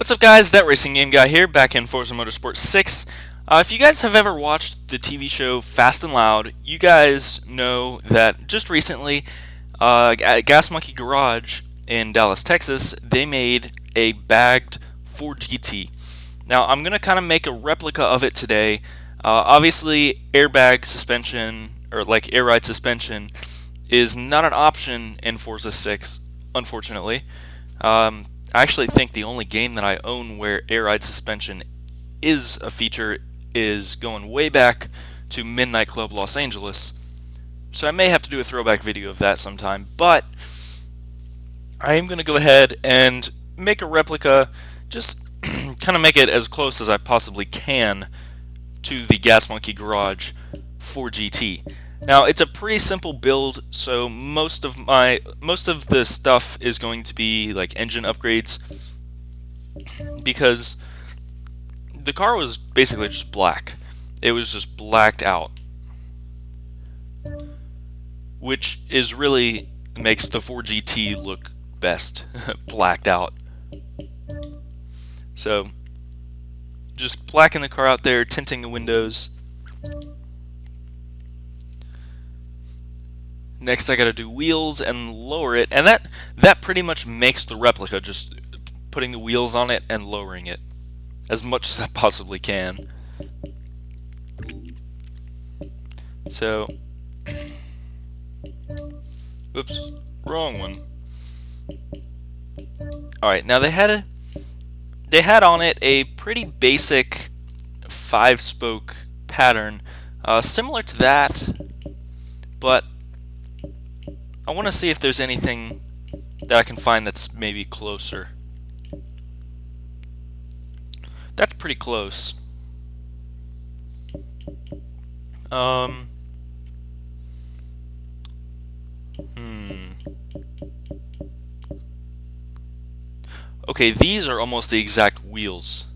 What's up, guys? That Racing Game Guy here, back in Forza Motorsport 6. If you guys have ever watched the TV show Fast and Loud, you guys know that just recently, at Gas Monkey Garage in Dallas, Texas, they made a bagged Ford GT. Now, I'm going to kind of make a replica of it today. Obviously, airbag suspension, or like air ride suspension, is not an option in Forza 6, unfortunately. I actually think the only game that I own where air ride suspension is a feature is going way back to Midnight Club Los Angeles. So I may have to do a throwback video of that sometime, but I am going to go ahead and make a replica, just kind of make it as close as I possibly can to the Gas Monkey Garage 4GT. Now, it's a pretty simple build, so most of the stuff is going to be like engine upgrades, because the car was basically just black. It was just blacked out, which is really makes the 4GT look best, blacked out. So, just blacking the car out there, tinting the windows. Next, I gotta do wheels and lower it, and that pretty much makes the replica, just putting the wheels on it and lowering it as much as I possibly can. So, oops, wrong one. Alright, now they had on it a pretty basic 5-spoke pattern, similar to that, but I want to see if there's anything that I can find that's maybe closer. That's pretty close. Okay, these are almost the exact wheels,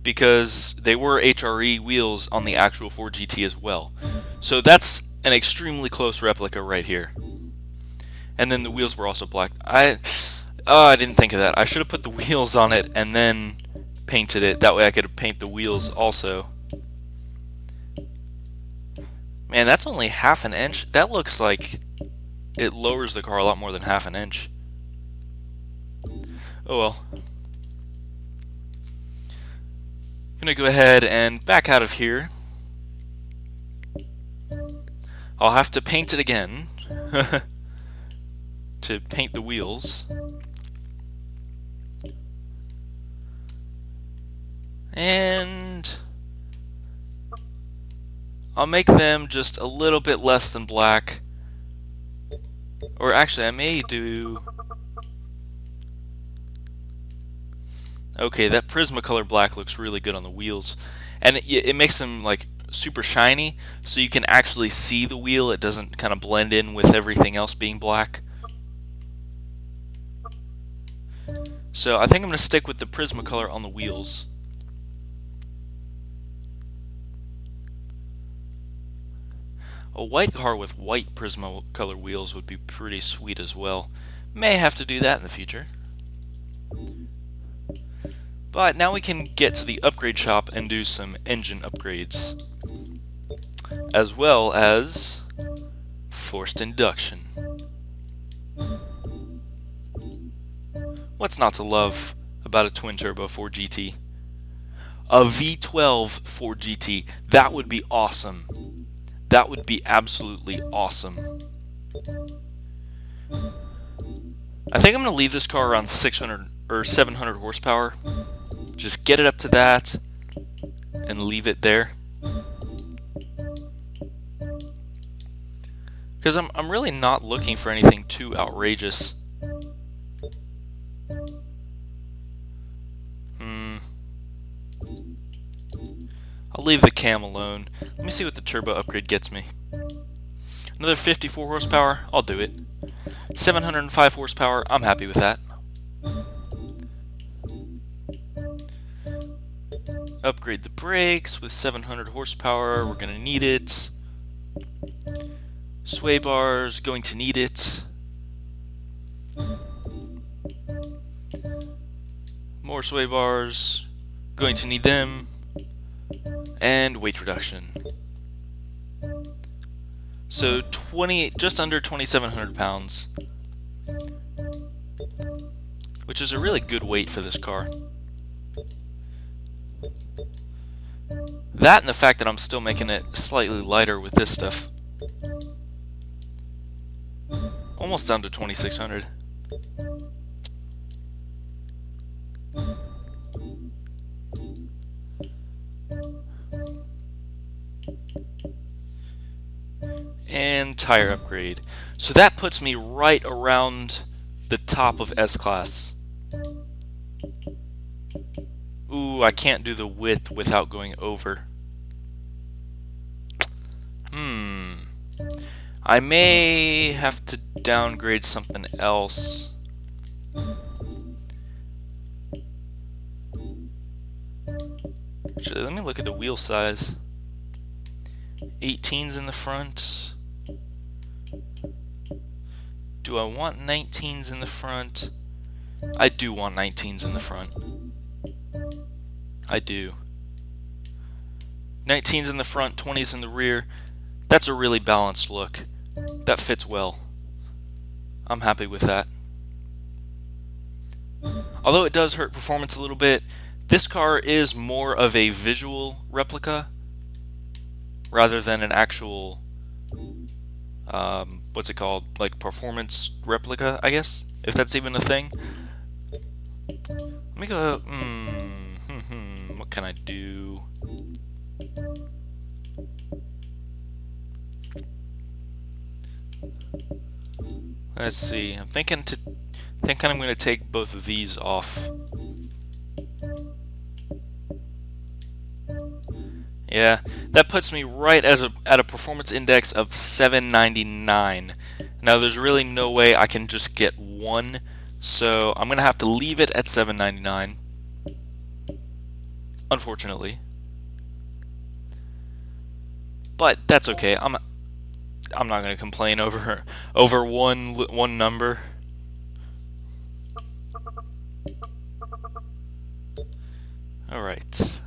because they were HRE wheels on the actual 4GT as well. So that's an extremely close replica right here. And then the wheels were also black. I didn't think of that. I should have put the wheels on it and then painted it. That way I could paint the wheels also. Man, that's only half an inch. That looks like it lowers the car a lot more than half an inch. Oh well. I'm gonna go ahead and back out of here. I'll have to paint it again to paint the wheels. And I'll make them just a little bit less than black. Or actually, I may do... Okay, that Prismacolor black looks really good on the wheels. And it makes them like super shiny, so you can actually see the wheel. It doesn't kind of blend in with everything else being black. So I think I'm going to stick with the Prismacolor on the wheels. A white car with white Prismacolor wheels would be pretty sweet as well. May have to do that in the future. But now we can get to the upgrade shop and do some engine upgrades, as well as forced induction. What's not to love about a twin-turbo 4GT? A V12 4GT. That would be awesome. That would be absolutely awesome. I think I'm going to leave this car around 600 or 700 horsepower. Just get it up to that and leave it there. Because I'm really not looking for anything too outrageous. I'll leave the cam alone. Let me see what the turbo upgrade gets me. Another 54 horsepower, I'll do it. 705 horsepower, I'm happy with that. Upgrade the brakes with 700 horsepower, we're going to need it. Sway bars, going to need it. sway bars, going to need them, and weight reduction. So just under 2,700 pounds, which is a really good weight for this car. That and the fact that I'm still making it slightly lighter with this stuff. Almost down to 2,600. And tire upgrade. So that puts me right around the top of S-Class. Ooh, I can't do the width without going over. I may have to downgrade something else. Actually, let me look at the wheel size. 18's in the front. Do I want 19's in the front? I do want 19's in the front. I do. 19's in the front, 20's in the rear. That's a really balanced look. That fits well. I'm happy with that. Although it does hurt performance a little bit, this car is more of a visual replica rather than an actual, what's it called? Like performance replica, I guess, if that's even a thing. Let me go, what can I do? Let's see. I'm thinking I'm going to take both of these off. Yeah, that puts me right at a performance index of 799. Now there's really no way I can just get one, so I'm going to have to leave it at 799. Unfortunately. But that's okay. I'm not going to complain over one number. All right.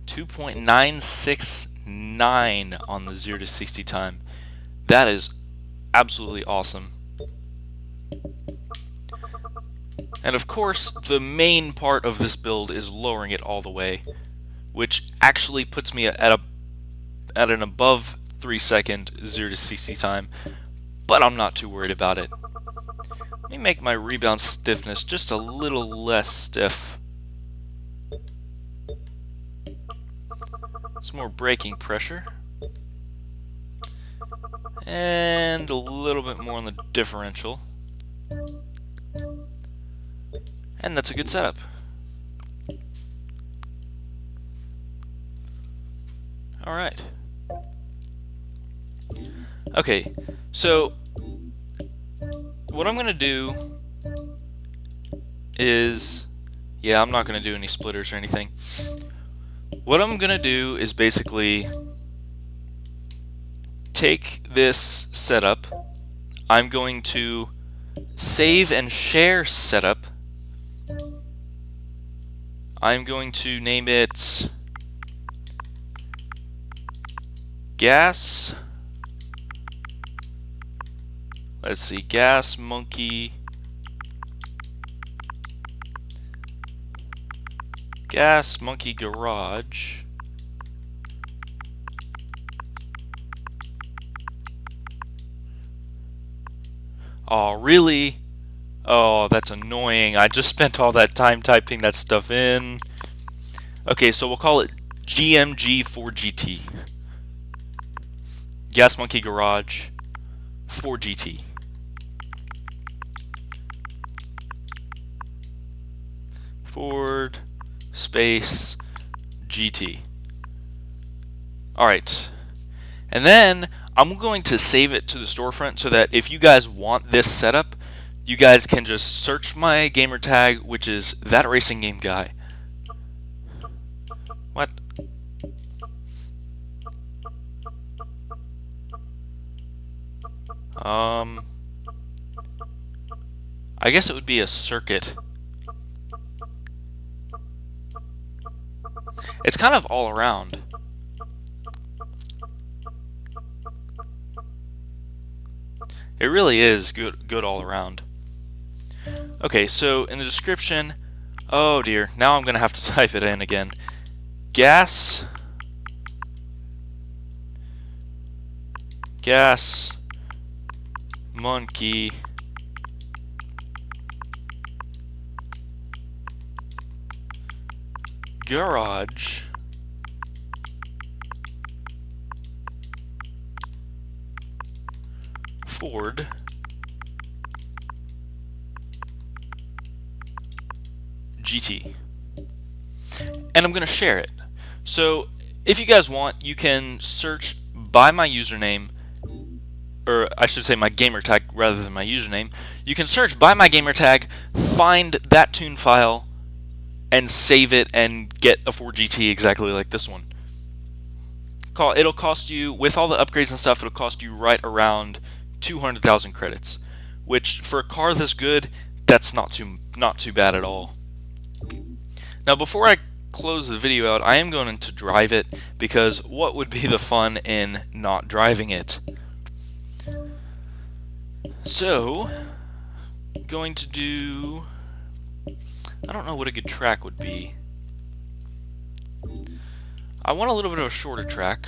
2.969 on the 0 to 60 time. That is absolutely awesome. And of course, the main part of this build is lowering it all the way, which actually puts me at an above 3-second 0 to 60 time, but I'm not too worried about it. Let me make my rebound stiffness just a little less stiff. Some more braking pressure. And a little bit more on the differential. And that's a good setup. Alright. Okay, so what I'm going to do is, yeah, I'm not going to do any splitters or anything. What I'm going to do is basically take this setup, I'm going to save and share setup. I'm going to name it Gas. Let's see, Gas Monkey Garage. Oh, really? Oh, that's annoying. I just spent all that time typing that stuff in. Okay, so we'll call it GMG4GT. Gas Monkey Garage 4GT. Ford space GT. Alright. And then I'm going to save it to the storefront so that if you guys want this setup, you guys can just search my gamer tag, which is that racing game guy. What? I guess it would be a circuit It's kind of all around. It really is good all around. Okay, so in the description, oh dear, now I'm gonna have to type it in again. Gas Monkey Garage Ford GT. And I'm going to share it. So if you guys want, you can search by my username, or I should say my gamertag rather than my username. You can search by my gamertag, find that tune file, and save it and get a Ford GT exactly like this one. It'll cost you, with all the upgrades and stuff, it'll cost you right around 200,000 credits, which for a car this good, that's not too bad at all. Now before I close the video out, I am going to drive it, because what would be the fun in not driving it? So, going to do, I don't know what a good track would be. I want a little bit of a shorter track.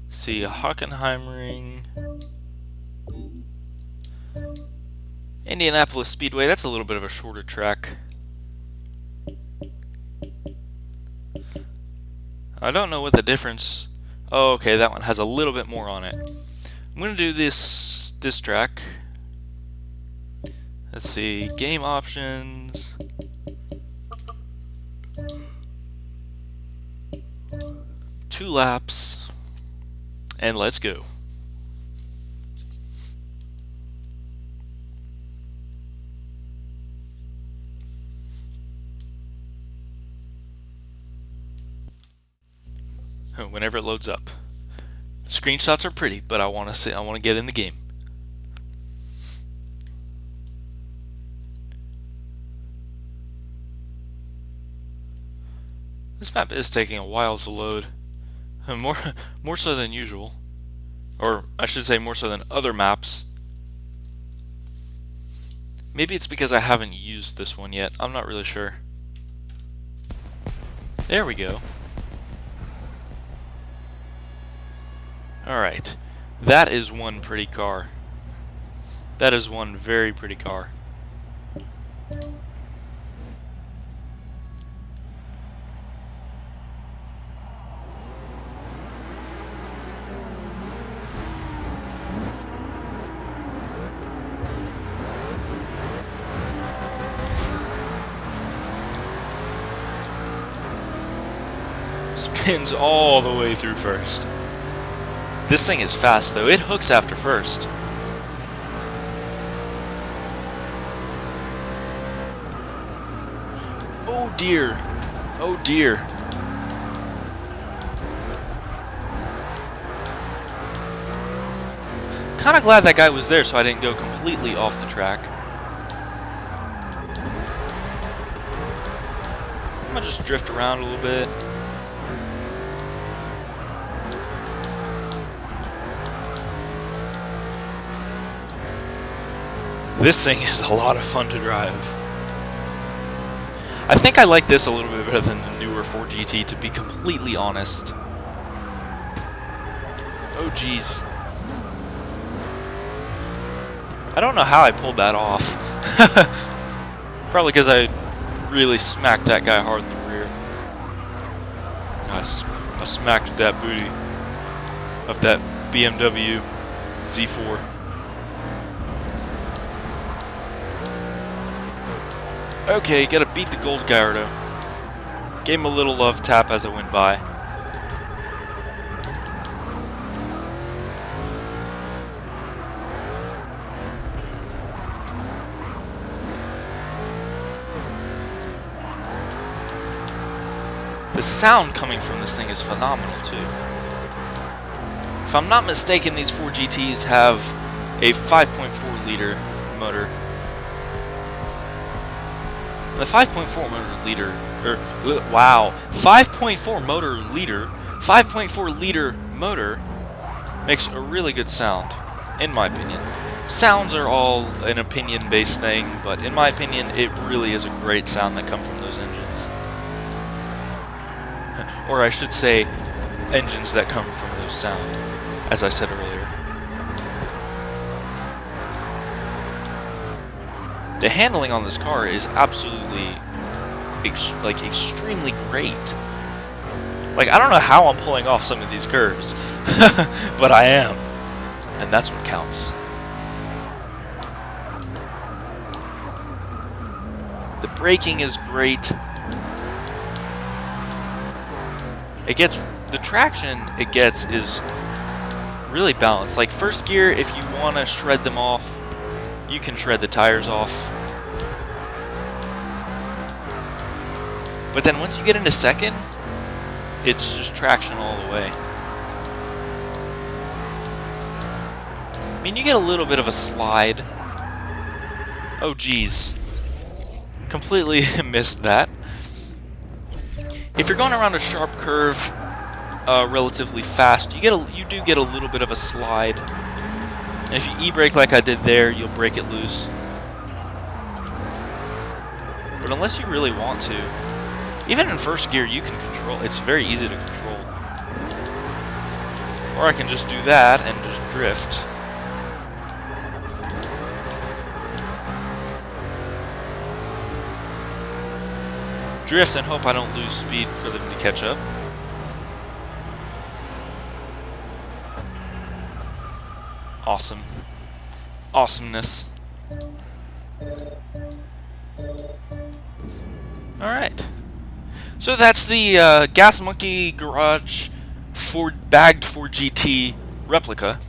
See, Hockenheimring, Indianapolis Speedway, that's a little bit of a shorter track. I don't know what the difference. Oh, okay, that one has a little bit more on it. I'm gonna do this track. Let's see, game options. Two laps, and let's go. Whenever it loads up. Screenshots are pretty, but I want to get in the game. This map is taking a while to load. More so than usual. Or I should say more so than other maps. Maybe it's because I haven't used this one yet. I'm not really sure. There we go. Alright. That is one pretty car. That is one very pretty car. Spins all the way through first. This thing is fast though, it hooks after first. Oh dear, oh dear. Kinda glad that guy was there so I didn't go completely off the track. I'm gonna just drift around a little bit. This thing is a lot of fun to drive. I think I like this a little bit better than the newer Ford GT, to be completely honest. Oh jeez. I don't know how I pulled that off. Probably because I really smacked that guy hard in the rear. I smacked that booty of that BMW Z4. Okay, gotta beat the gold Gallardo. Gave him a little love tap as I went by. The sound coming from this thing is phenomenal too. If I'm not mistaken, these Ford GTs have a 5.4 liter motor. The 5.4 motor liter, wow, 5.4 motor liter, 5.4 liter motor makes a really good sound, in my opinion. Sounds are all an opinion-based thing, but in my opinion, it really is a great sound that comes from those engines. Or I should say, engines that come from those sound, as I said earlier. The handling on this car is absolutely, extremely great. Like, I don't know how I'm pulling off some of these curves, but I am, and that's what counts. The braking is great. The traction it gets is really balanced. Like, first gear, if you want to shred them off, you can shred the tires off. But then once you get into second, it's just traction all the way. I mean, you get a little bit of a slide. Oh geez. Completely missed that. If you're going around a sharp curve relatively fast, you do get a little bit of a slide. And if you e-brake like I did there, you'll break it loose. But unless you really want to, even in first gear you can control. It's very easy to control. Or I can just do that and just drift. Drift and hope I don't lose speed for them to catch up. Awesome. Awesomeness. Alright. So that's the Gas Monkey Garage bagged for GT replica.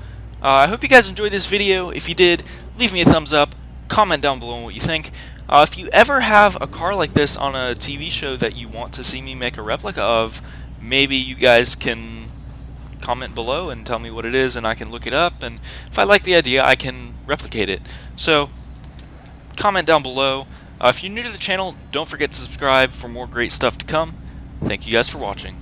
I hope you guys enjoyed this video. If you did, leave me a thumbs up. Comment down below what you think. If you ever have a car like this on a TV show that you want to see me make a replica of, maybe you guys can comment below and tell me what it is and I can look it up, and if I like the idea I can replicate it. So comment down below. If you're new to the channel, don't forget to subscribe for more great stuff to come. Thank you guys for watching.